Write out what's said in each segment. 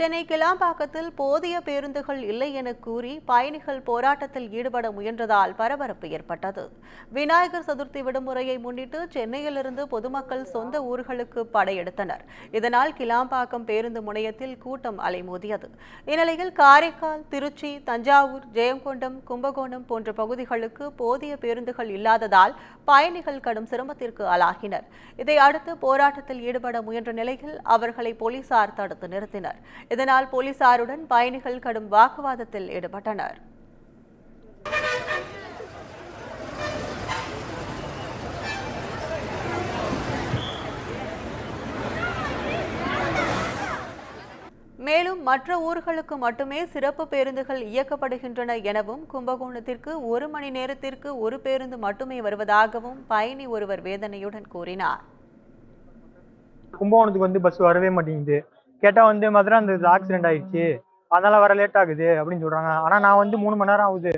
சென்னை கிளாம்பாக்கத்தில் போதிய பேருந்துகள் இல்லை என கூறி பயணிகள் போராட்டத்தில் ஈடுபட முயன்றதால் பரபரப்பு ஏற்பட்டது. விநாயகர் சதுர்த்தி விடுமுறையை முன்னிட்டு சென்னையிலிருந்து பொதுமக்கள் சொந்த ஊர்களுக்கு படையெடுத்தனர். இதனால் கிளாம்பாக்கம் பேருந்து முனையத்தில் கூட்டம் அலைமோதியது. இந்நிலையில் காரைக்கால், திருச்சி, தஞ்சாவூர், ஜெயங்கொண்டம், கும்பகோணம் போன்ற பகுதிகளுக்கு போதிய பேருந்துகள் இல்லாததால் பயணிகள் கடும் சிரமத்திற்கு ஆளாகினர். இதையடுத்து போராட்டத்தில் ஈடுபட முயன்ற நிலையில் அவர்களை போலீசார் தடுத்து நிறுத்தினர். இதனால் போலீசாருடன் பயணிகள் கடும் வாக்குவாதத்தில் ஈடுபட்டனர். மேலும் மற்ற ஊர்களுக்கு மட்டுமே சிறப்பு பேருந்துகள் இயக்கப்படுகின்றன எனவும், கும்பகோணத்திற்கு 1 மணி நேரத்திற்கு ஒரு பேருந்து மட்டுமே வருவதாகவும் பயணி ஒருவர் வேதனையுடன் கூறினார். கும்பகோணத்துக்கு பஸ் வரவே மாட்டேங்குது. கேட்டா மதுரை அந்த ஆக்சிடென்ட் ஆயிடுச்சு, அதனால வர லேட் ஆகுது அப்படின்னு சொல்றாங்க. ஆனா நான் 3 மணி நேரம் ஆகுது.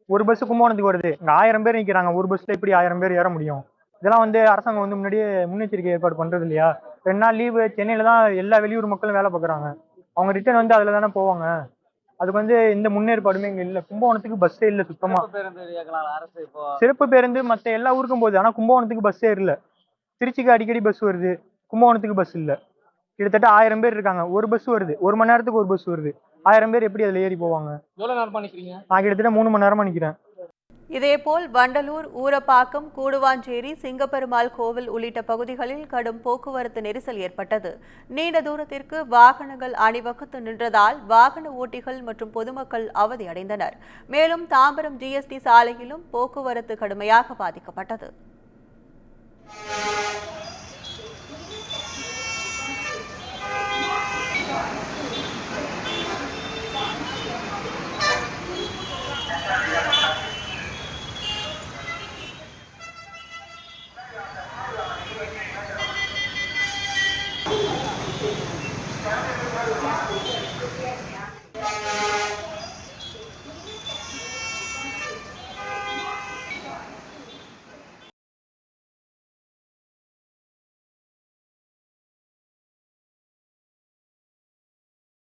ஒரு பஸ் கும்பகோணத்துக்கு வருது. இங்க 1000 பேர் நிக்கிறாங்க. ஒரு பஸ்ல எப்படி 1000 பேர் ஏற முடியும்? இதெல்லாம் அரசாங்கம் முன்னாடியே முன்னெச்சரிக்கை ஏற்பாடு பண்றது இல்லையா? 2 நாள் லீவு. சென்னையில தான் எல்லா வெளியூர் மக்களும் வேலை பார்க்குறாங்க. அவங்க ரிட்டர்ன் அதுல தானே போவாங்க. அதுக்கு எந்த முன்னேற்பாடுமே இங்க இல்ல. கும்பகோணத்துக்கு பஸ்ஸே இல்ல சுத்தமா. சிறப்பு பேருந்து மத்த எல்லா ஊருக்கும் போகுது. ஆனா கும்பகோணத்துக்கு பஸ்ஸே இல்ல. திருச்சிக்கு அடிக்கடி பஸ் வருது, கும்பகோணத்துக்கு பஸ் இல்ல. கிட்டத்தட்ட 1000 பேர் இருக்காங்க. ஒரு பஸ் வருது, 1 மணி நேரத்துக்கு ஒரு பஸ் வருது. 1000 பேர் எப்படி அதுல ஏறி போவாங்க? எவ்வளவு நேரமா நிக்கிறீங்க? நான் கிட்டத்தட்ட 3 மணி நேரமா நிக்கிறேன். இதேபோல் வண்டலூர், ஊரப்பாக்கம், கூடுவாஞ்சேரி, சிங்கப்பெருமாள் கோவில் உள்ளிட்ட பகுதிகளில் கடும் போக்குவரத்து நெரிசல் ஏற்பட்டது. நீண்ட தூரத்திற்கு வாகனங்கள் அணிவகுத்து நின்றதால் வாகன ஓட்டிகள் மற்றும் பொதுமக்கள் அவதியடைந்தனர். மேலும் தாம்பரம் GST சாலையிலும் போக்குவரத்து கடுமையாக பாதிக்கப்பட்டது.